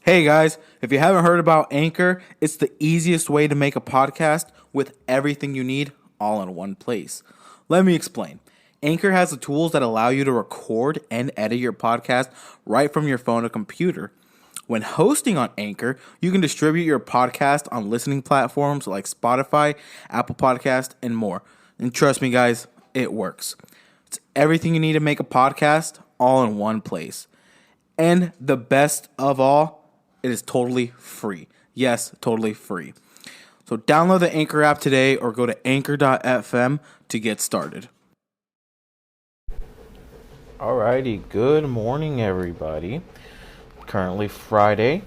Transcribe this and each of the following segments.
Hey guys, if you haven't heard about Anchor, it's the easiest way to make a podcast with everything you need all in one place. Let me explain. Anchor has the tools that allow you to record and edit your podcast right from your phone or computer. When hosting on Anchor, you can distribute your podcast on listening platforms like Spotify, Apple Podcast, and more. And trust me guys, it works. It's everything you need to make a podcast all in one place. And the best of all, it is totally free. Yes, totally free. So download the Anchor app today or go to anchor.fm to get started. Alrighty, good morning everybody. Currently Friday,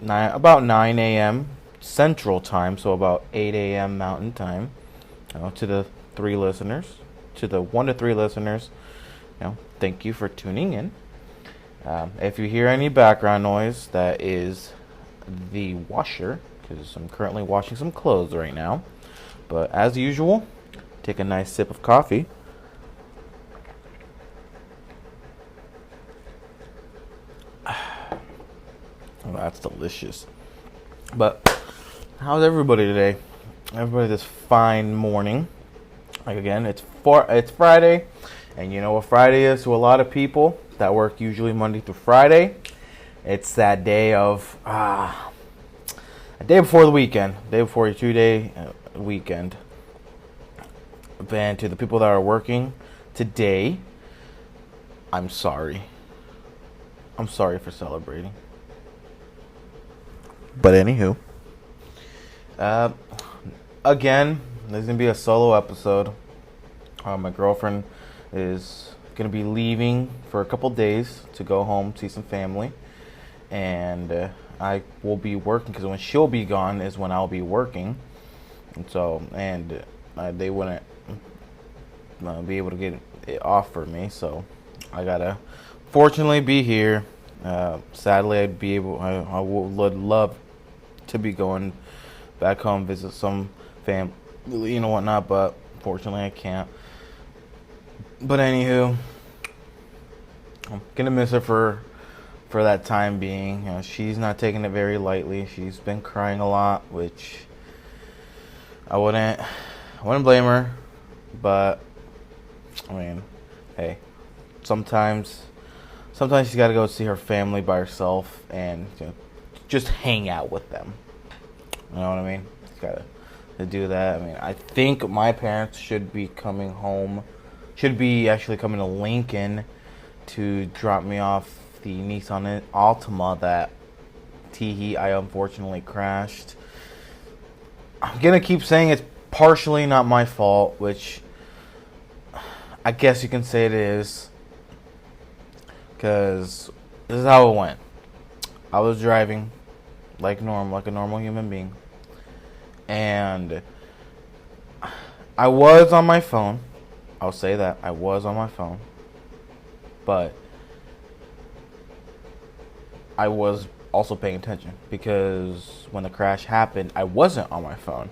about 9 a.m. Central Time, so about 8 a.m. Mountain Time. To the 3 listeners, to the 1 to 3 listeners, thank you for tuning in. If you hear any background noise, that is the washer, because I'm currently washing some clothes right now. But as usual, take a nice sip of coffee. Oh, that's delicious. But how's everybody today? Everybody this fine morning. Like again, it's Friday, and you know what Friday is to a lot of people that work usually Monday through Friday. It's that day of a day before the weekend, day before your 2-day weekend. And to the people that are working today, I'm sorry. I'm sorry for celebrating. But anywho, again, there's gonna be a solo episode. My girlfriend is gonna be leaving for a couple days to go home, see some family, and I will be working because when she'll be gone is when I'll be working. And so, they wouldn't be able to get it off for me, so I gotta fortunately be here. Sadly, I would love to be going back home, visit some family, whatnot, but fortunately I can't. But anywho, I'm gonna miss her for that time being. She's not taking it very lightly. She's been crying a lot, which I wouldn't blame her. But I mean, hey, sometimes she's got to go see her family by herself and just hang out with them. You know what I mean? She's got to do that. I mean, I think my parents should be coming home. Should be actually coming to Lincoln to drop me off the Nissan Altima that I unfortunately crashed. I'm going to keep saying it's partially not my fault, which I guess you can say it is. Because this is how it went. I was driving like a normal human being. And I was on my phone. I'll say that. I was on my phone. But I was also paying attention. Because when the crash happened, I wasn't on my phone.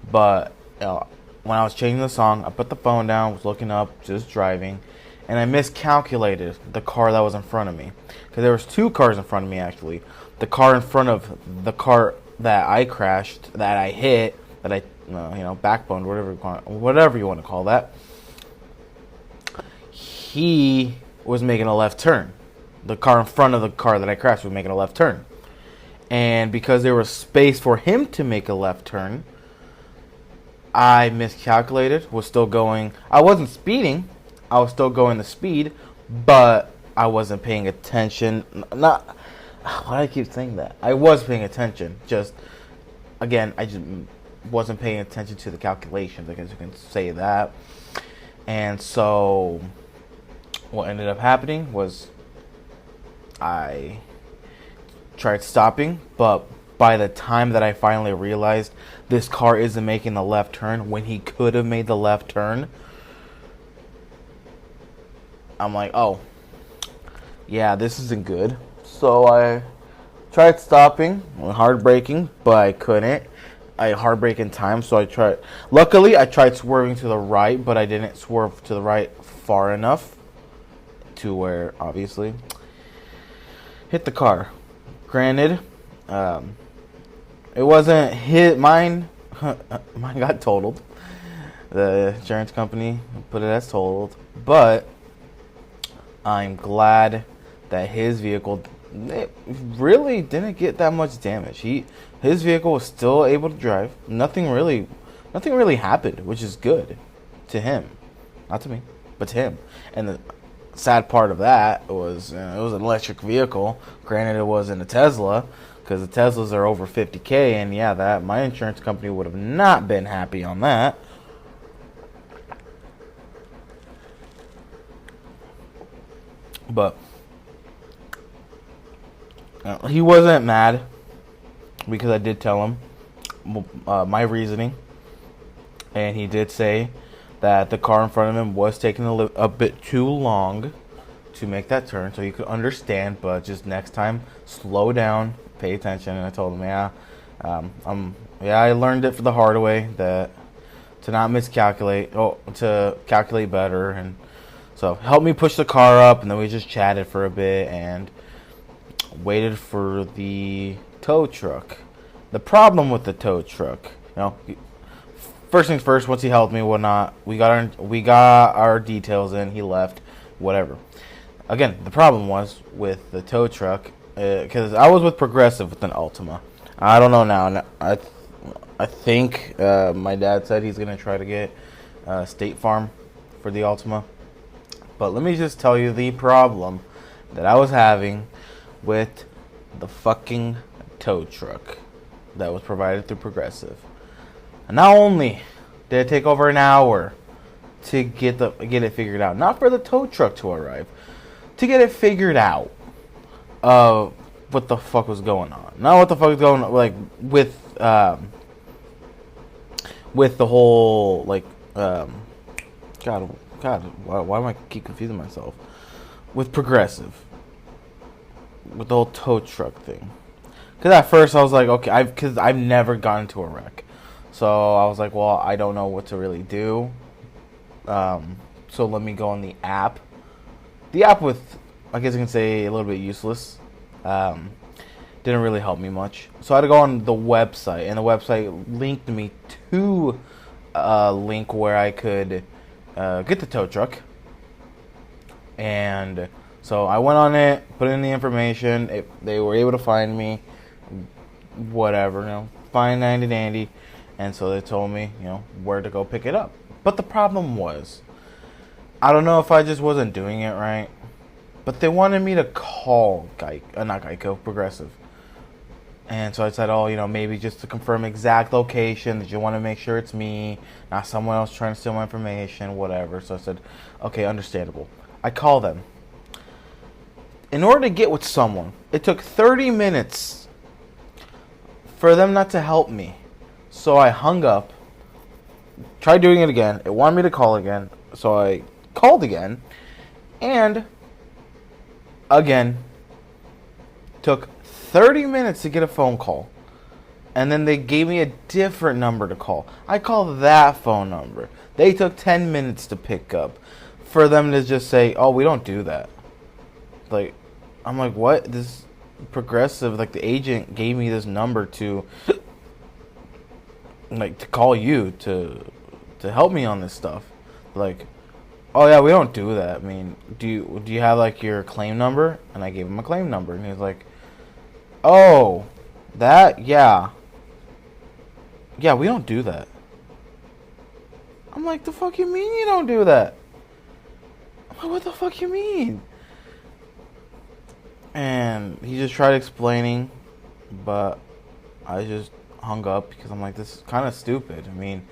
But when I was changing the song, I put the phone down, was looking up, just driving. And I miscalculated the car that was in front of me. Because there was 2 cars in front of me, actually. The car in front of the car that I crashed, that I hit, that I, backboned, whatever you want to call that. He was making a left turn. The car in front of the car that I crashed was making a left turn. And because there was space for him to make a left turn, I miscalculated, was still going. I wasn't speeding. I was still going the speed, but I wasn't paying attention. Why do I keep saying that? I was paying attention. Just, again, I just wasn't paying attention to the calculations. I guess you can say that. And so what ended up happening was I tried stopping, but by the time that I finally realized this car isn't making the left turn when he could have made the left turn, I'm like, oh, yeah, this isn't good. So I tried stopping, hard braking, but I couldn't. I hard brake in time, so I tried. Luckily, I tried swerving to the right, but I didn't swerve to the right far enough to where, obviously, hit the car. Granted, it wasn't his mine. Mine got totaled. The insurance company put it as totaled, but I'm glad that his vehicle really didn't get that much damage. His vehicle was still able to drive. Nothing really happened, which is good to him, not to me, but to him. And the sad part of that was it was an electric vehicle. Granted, it wasn't a Tesla, because the Teslas are over $50,000, and yeah, that my insurance company would have not been happy on that. But he wasn't mad because I did tell him my reasoning, and he did say that the car in front of him was taking a bit too long to make that turn, so he could understand, but just next time, slow down, pay attention. And I told him, I learned it for the hard way, that to not miscalculate, to calculate better. And so helped me push the car up, and then we just chatted for a bit and waited for the tow truck. The problem with the tow truck, first things first, once he helped me, whatnot, we got our details in, he left, whatever. Again, the problem was with the tow truck, because I was with Progressive with an Altima. I don't know now. I think my dad said he's going to try to get State Farm for the Altima. But let me just tell you the problem that I was having with the fucking tow truck that was provided through Progressive. And not only did it take over an hour to get it figured out, not for the tow truck to arrive, to get it figured out what the fuck was going on. Not what the fuck was going on, like, with the whole, like, God, why am I keep confusing myself? With Progressive. With the whole tow truck thing. Because at first I was like, okay, because I've never gotten into a wreck. So I was like, well, I don't know what to really do. So let me go on the app. The app with, I guess you can say, a little bit useless. Didn't really help me much. So I had to go on the website, and the website linked me to a link where I could get the tow truck. And so I went on it, put in the information. They were able to find me, whatever, fine, dandy. And so they told me, where to go pick it up. But the problem was, I don't know if I just wasn't doing it right, but they wanted me to call Progressive. And so I said, maybe just to confirm exact location, that you want to make sure it's me, not someone else trying to steal my information, whatever. So I said, okay, understandable. I call them. In order to get with someone, it took 30 minutes for them not to help me. So I hung up, tried doing it again. It wanted me to call again. So I called again. And again, took 30 minutes to get a phone call. And then they gave me a different number to call. I called that phone number. They took 10 minutes to pick up. For them to just say, oh, we don't do that. Like, I'm like, what? This Progressive, like, the agent gave me this number to call you to help me on this stuff. Like, oh yeah, we don't do that. I mean, do you have like your claim number? And I gave him a claim number, and he's like, oh, that, yeah, we don't do that. I'm like, the fuck you mean you don't do that? I'm like, what the fuck you mean? And he just tried explaining, but I just hung up because I'm like, this is kind of stupid. I mean,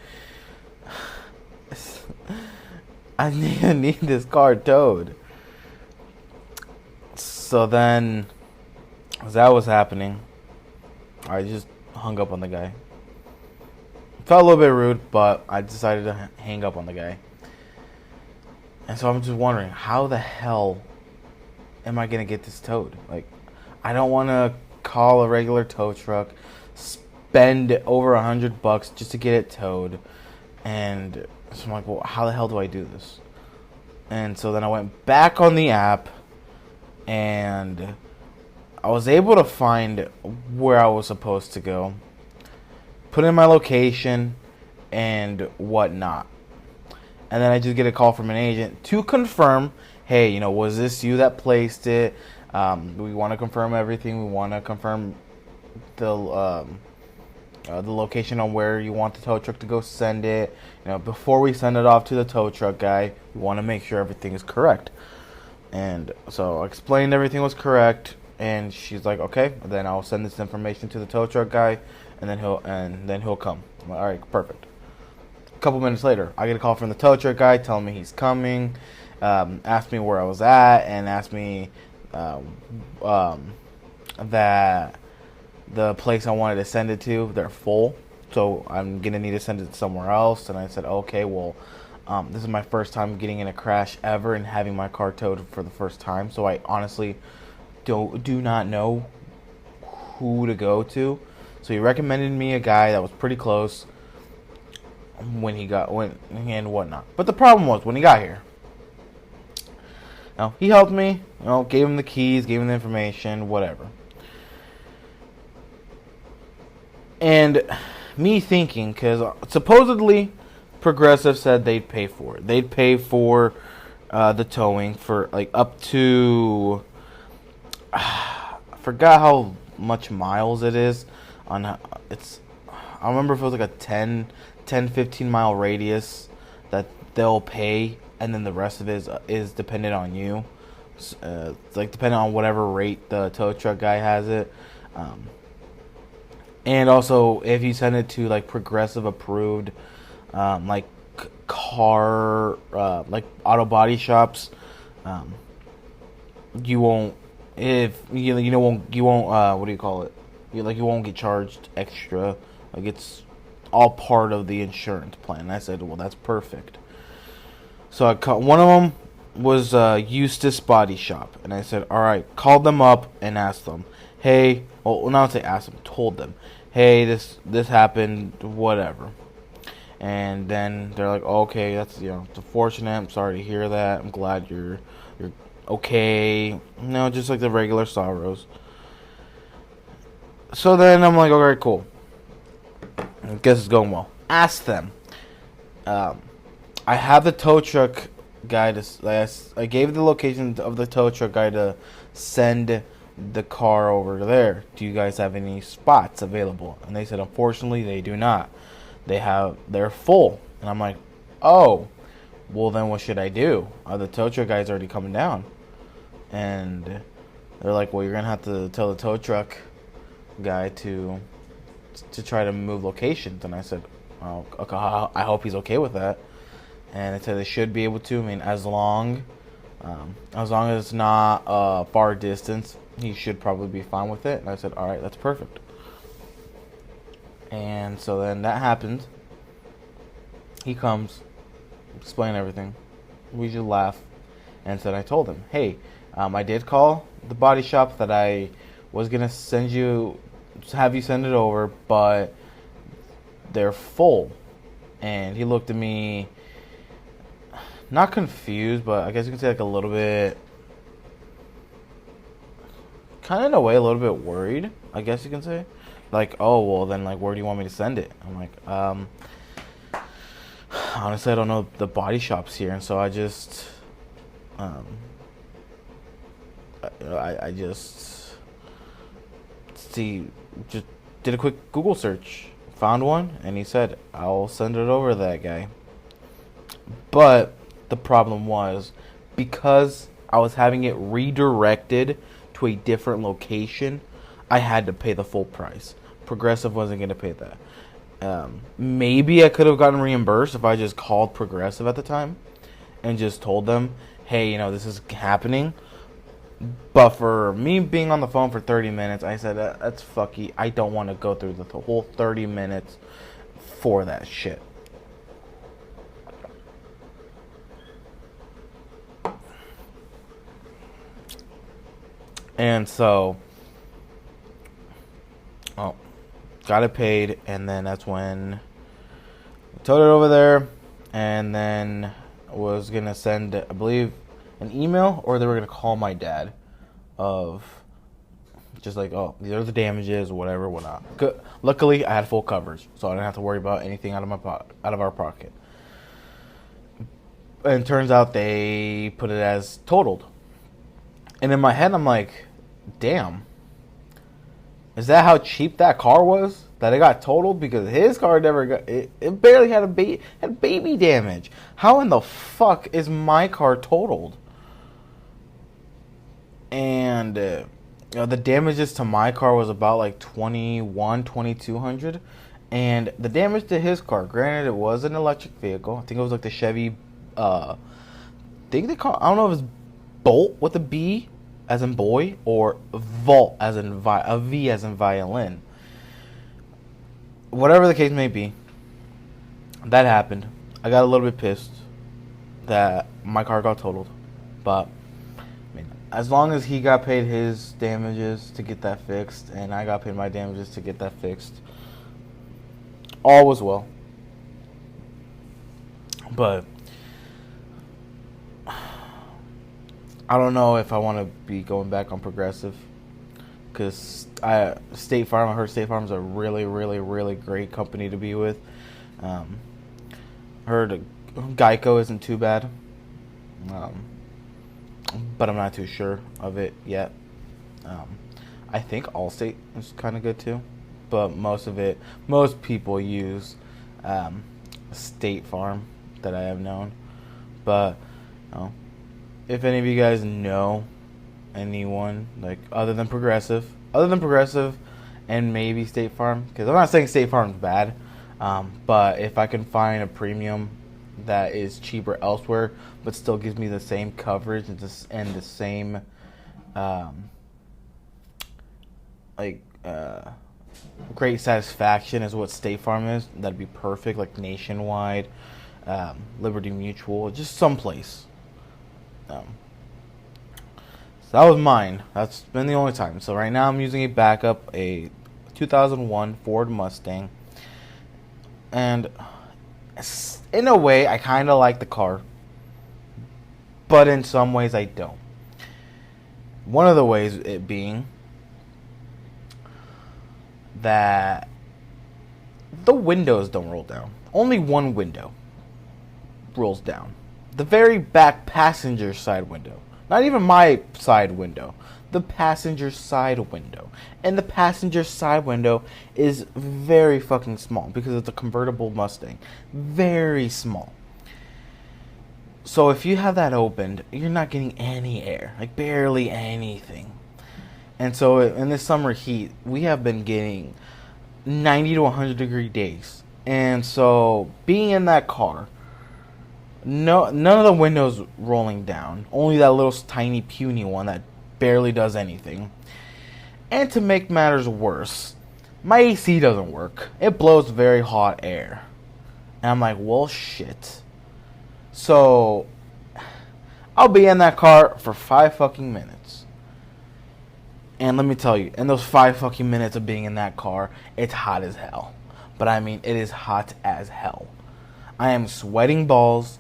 I need this car towed. So then, as that was happening, I just hung up on the guy. Felt a little bit rude, but I decided to hang up on the guy. And so I'm just wondering, how the hell am I going to get this towed? Like, I don't want to call a regular tow truck, spend over $100 just to get it towed. And so I'm like, well, how the hell do I do this? And so then I went back on the app, and I was able to find where I was supposed to go, put in my location, and whatnot. And then I just get a call from an agent to confirm, hey, was this you that placed it? We want to confirm everything. We want to confirm the location on where you want the tow truck to go send it. Before we send it off to the tow truck guy, we want to make sure everything is correct. And so I explained everything was correct, and she's like, okay, then I'll send this information to the tow truck guy, and then he'll come. I'm like, all right, perfect. A couple minutes later, I get a call from the tow truck guy telling me he's coming, asked me where I was at, and asked me that the place I wanted to send it to, they're full, so I'm gonna need to send it somewhere else. And I said, okay, well, this is my first time getting in a crash ever and having my car towed for the first time, so I honestly do not know who to go to. So he recommended me a guy that was pretty close and whatnot. But the problem was when he got here. He helped me, gave him the keys, gave him the information, whatever. And me thinking, because supposedly Progressive said they'd pay for it. They'd pay for the towing for like up to, I forgot how much miles it is. I remember if it was like a 15 mile radius that they'll pay, and then the rest of it is dependent on you. It's like depending on whatever rate the tow truck guy has it. And also, if you send it to like Progressive approved, like car, like auto body shops, you won't. If you won't. What do you call it? You won't get charged extra. Like it's all part of the insurance plan. And I said, well, that's perfect. So one of them was Eustace Body Shop, and I said, all right, called them up and asked them, hey, well, not say asked them, told them, hey, this happened, whatever. And then they're like, okay, that's it's unfortunate. I'm sorry to hear that. I'm glad you're okay. Just like the regular sorrows. So then I'm like, okay, cool. I guess it's going well. Ask them. I have the tow truck guy I gave the location of the tow truck guy to send the car over there. Do you guys have any spots available? And they said, unfortunately, they do not. They're full. And I'm like, oh, well then what should I do? The tow truck guy's already coming down. And they're like, well, you're gonna have to tell the tow truck guy to try to move locations. And I said, oh, okay, I hope he's okay with that. And they said they should be able to. I mean, as long as it's not a far distance, he should probably be fine with it. And I said, all right, that's perfect. And so then that happened. He comes, explain everything. We just laugh. And so I told him, hey, I did call the body shop that I was going to have you send it over, but they're full. And he looked at me, not confused, but I guess you can say like a little bit, kind of in a way, a little bit worried, I guess you can say. Like, oh, well, then, like, where do you want me to send it? I'm like, honestly, I don't know the body shops here, and so I just, I just did a quick Google search, found one, and he said, I'll send it over to that guy. But the problem was, because I was having it redirected to a different location, I had to pay the full price. Progressive wasn't going to pay that. Maybe I could have gotten reimbursed if I just called Progressive at the time and just told them, hey, this is happening. But for me being on the phone for 30 minutes, I said, that's fucky. I don't want to go through the whole 30 minutes for that shit. And so, got it paid, and then that's when I towed it over there, and then was going to send, I believe, an email, or they were going to call my dad of Just like, oh, these are the damages, whatever, whatnot. Luckily, I had full coverage, so I didn't have to worry about anything out of our pocket. And it turns out they put it as totaled. And in my head, I'm like, damn. Is that how cheap that car was? That it got totaled? Because his car never got... It barely had baby damage. How in the fuck is my car totaled? And the damages to my car was about like 2,200. And the damage to his car, granted it was an electric vehicle. I think it was like the Chevy... I don't know if it's Bolt with a B as in boy, or Volt as in a V as in violin. Whatever the case may be, that happened. I got a little bit pissed that my car got totaled, but I mean, as long as he got paid his damages to get that fixed, and I got paid my damages to get that fixed, all was well. But I don't know if I want to be going back on Progressive, because State Farm, I heard State Farm is a really, really, really great company to be with. Heard Geico isn't too bad, but I'm not too sure of it yet. I think Allstate is kind of good too, but most people use State Farm that I have known. But if any of you guys know anyone like other than Progressive, and maybe State Farm, because I'm not saying State Farm's bad, but if I can find a premium that is cheaper elsewhere but still gives me the same coverage and the same great satisfaction as what State Farm is, that'd be perfect. Like Nationwide, Liberty Mutual, just someplace. So that was mine. That's been the only time. So right now I'm using a backup, a 2001 Ford Mustang. And in a way, I kind of like the car. But in some ways, I don't. One of the ways it being that the windows don't roll down. Only one window rolls down. The very back passenger side window. Not even my side window. The passenger side window. And the passenger side window is very fucking small because it's a convertible Mustang. Very small. So if you have that opened, you're not getting any air. Like barely anything. And so in this summer heat, we have been getting 90 to 100 degree days. And so being in that car, none of the windows rolling down. Only that little tiny puny one that barely does anything. And to make matters worse, my AC doesn't work. It blows very hot air. And I'm like, well, shit. So I'll be in that car for 5 fucking minutes. And let me tell you, in those 5 fucking minutes of being in that car, it's hot as hell. But I mean, it is hot as hell. I am sweating balls.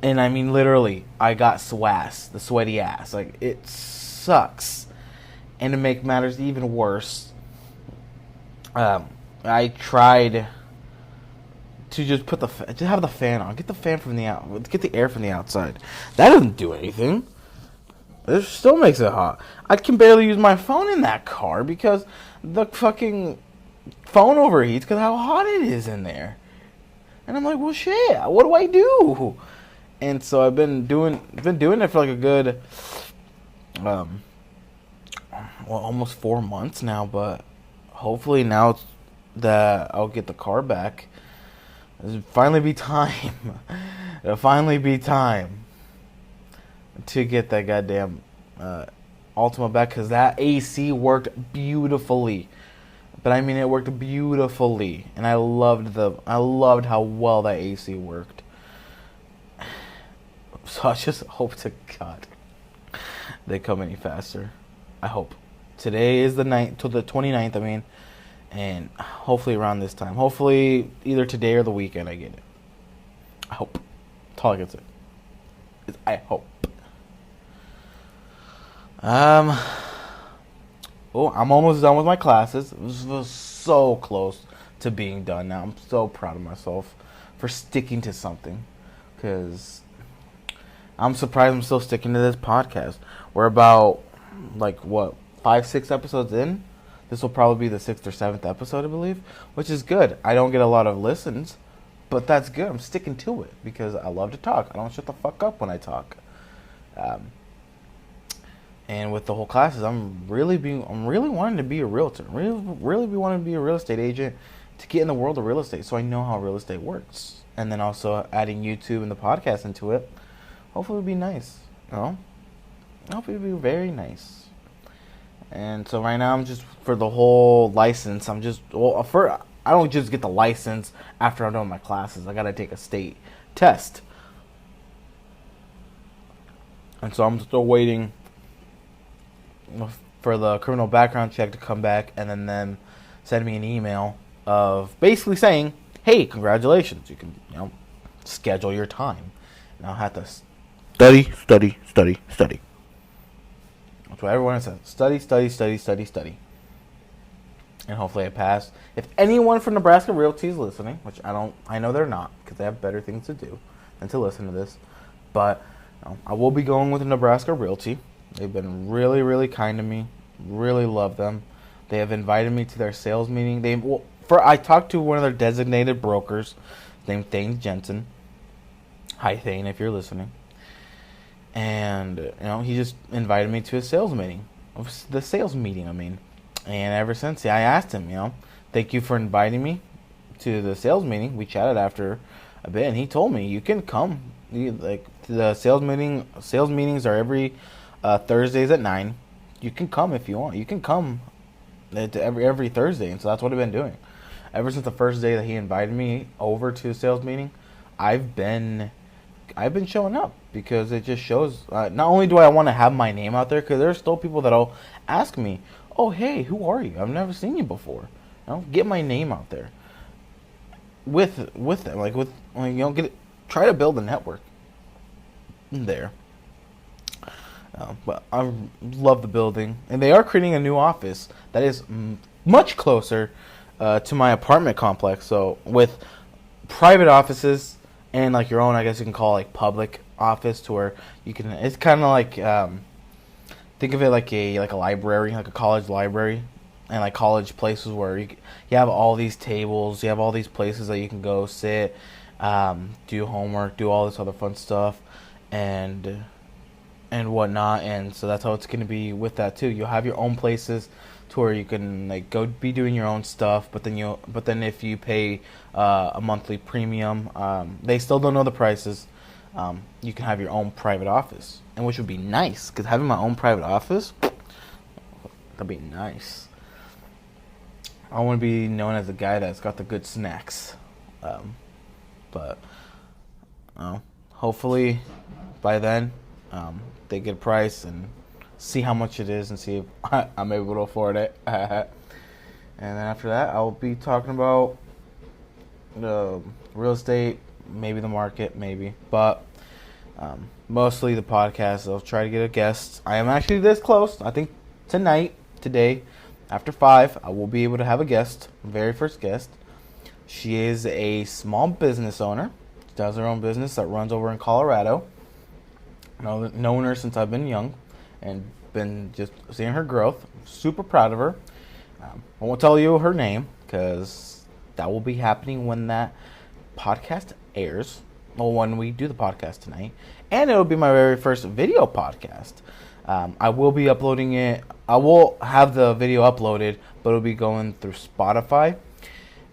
And I mean, literally, I got SWAS, the sweaty ass. Like, it sucks. And to make matters even worse, I tried to just have the fan on, get the fan from get the air from the outside. That doesn't do anything. It still makes it hot. I can barely use my phone in that car because the fucking phone overheats because how hot it is in there. And I'm like, well, shit, what do I do? And so I've been doing it for like a good, almost 4 months now. But hopefully now that I'll get the car back, it'll finally be time. It'll finally be time to get that goddamn Altima back, because that AC worked beautifully. But I mean, it worked beautifully, and I loved how well that AC worked. So I just hope to God they come any faster. I hope. Today is the 29th, I mean, and hopefully around this time. Hopefully either today or the weekend I get it. I hope. That's all I can say. I hope. Oh, I'm almost done with my classes. It was so close to being done now. I'm so proud of myself for sticking to something. Because I'm surprised I'm still sticking to this podcast. We're about, like, what, 5-6 episodes in? This will probably be the 6th or 7th episode, I believe, which is good. I don't get a lot of listens, but that's good. I'm sticking to it because I love to talk. I don't shut the fuck up when I talk. And with the whole classes, I'm really wanting to be a realtor. Really be wanting to be a real estate agent to get in the world of real estate, so I know how real estate works. And then also adding YouTube and the podcast into it. Hopefully, it'll be nice. You know, hopefully, it'll be very nice. And so right now, I'm just for the whole license. I don't just get the license after I'm done with my classes. I gotta take a state test, and so I'm still waiting for the criminal background check to come back, and then send me an email of basically saying, "Hey, congratulations! You can schedule your time." And I'll have to study. That's what everyone says. Study. And hopefully I pass. If anyone from Nebraska Realty is listening, which I know they're not, because they have better things to do than to listen to this. But I will be going with Nebraska Realty. They've been really, really kind to me. Really love them. They have invited me to their sales meeting. I talked to one of their designated brokers named Thane Jensen. Hi, Thane, if you're listening. And, he just invited me to a sales meeting. The sales meeting, I mean. And ever since, I asked him, thank you for inviting me to the sales meeting. We chatted after a bit, and he told me, you can come. The sales meetings are every Thursdays at 9. You can come if you want. You can come every Thursday. And so that's what I've been doing. Ever since the first day that he invited me over to a sales meeting, I've been showing up because it just shows. Not only do I want to have my name out there, because there's still people that'll ask me, "Oh, hey, who are you? I've never seen you before." Get my name out there with them, try to build a network there. But I love the building, and they are creating a new office that is much closer to my apartment complex. So with private offices and like your own, I guess you can call public office, to where you can. It's kind of like think of it like a library, like a college library, and like college places where you have all these tables, you have all these places that you can go sit, do homework, do all this other fun stuff, and whatnot. And so that's how it's going to be with that too. You'll have your own places to where you can go be doing your own stuff, but then if you pay a monthly premium, they still don't know the prices. You can have your own private office, and which would be nice, because having my own private office, that'd be nice. I want to be known as the guy that's got the good snacks, but hopefully by then they get a price and see how much it is and see if I'm able to afford it. And then after that, I'll be talking about the real estate, maybe the market, but mostly the podcast. I'll try to get a guest. I am actually this close. I think today, after 5, I will be able to have a guest, very first guest. She is a small business owner. She does her own business that runs over in Colorado. Known her since I've been young, and been just seeing her growth. Super proud of her. I won't tell you her name, because that will be happening when that podcast airs. Well, when we do the podcast tonight. And it'll be my very first video podcast. I will be uploading it. I will have the video uploaded, but it'll be going through Spotify.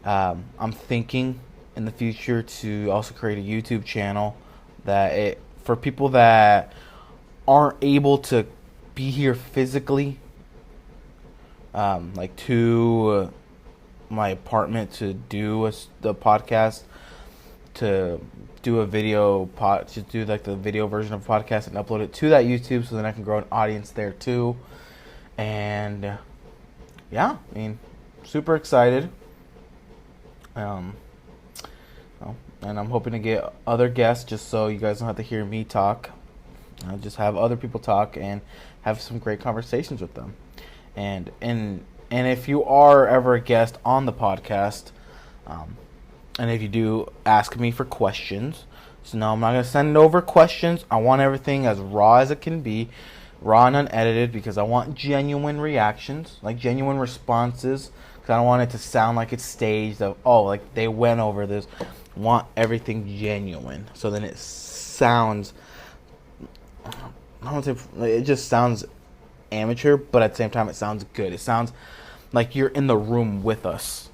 I'm thinking in the future to also create a YouTube channel for people that aren't able to be here physically, to my apartment to do the podcast, to do a video to do the video version of the podcast and upload it to that YouTube, so then I can grow an audience there too. And super excited. And I'm hoping to get other guests, just so you guys don't have to hear me talk. I'll just have other people talk and have some great conversations with them. And if you are ever a guest on the podcast, and if you do, ask me for questions. So no, I'm not gonna send over questions. I want everything as raw as it can be, raw and unedited, because I want genuine reactions, like genuine responses. Because I don't want it to sound like it's staged. Like they went over this. I want everything genuine. So then it sounds. I don't want to say, it just sounds amateur, but at the same time it sounds good. It sounds like you're in the room with us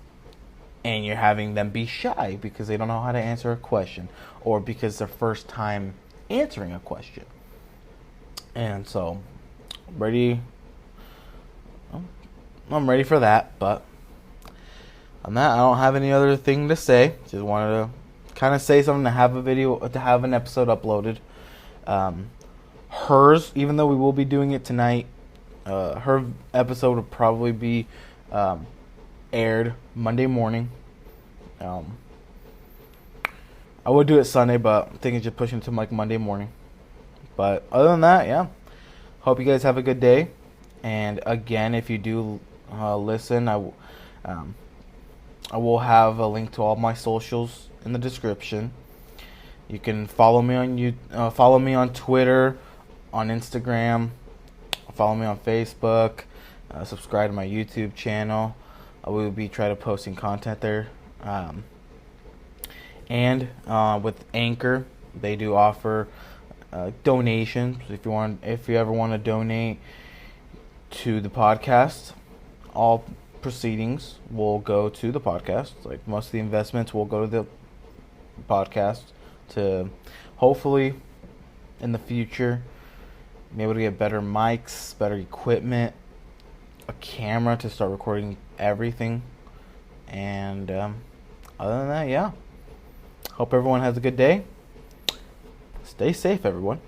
and you're having them be shy because they don't know how to answer a question, or because it's their first time answering a question. And so I'm ready for that. But on that, I don't have any other thing to say. Just wanted to kind of say something, to have an episode uploaded. Hers, even though we will be doing it tonight, her episode will probably be aired Monday morning. I would do it Sunday, but I'm thinking just pushing to like Monday morning. But other than that, yeah. Hope you guys have a good day. And again, if you do listen, I will have a link to all my socials in the description. You can follow me on Twitter, on Instagram, follow me on Facebook, subscribe to my YouTube channel. I will be trying to posting content there. And with Anchor, they do offer donations. If you ever want to donate to the podcast, all proceedings will go to the podcast. Like most of the investments will go to the podcast to hopefully in the future be able to get better mics, better equipment, a camera to start recording everything. And other than that, yeah. Hope everyone has a good day. Stay safe, everyone.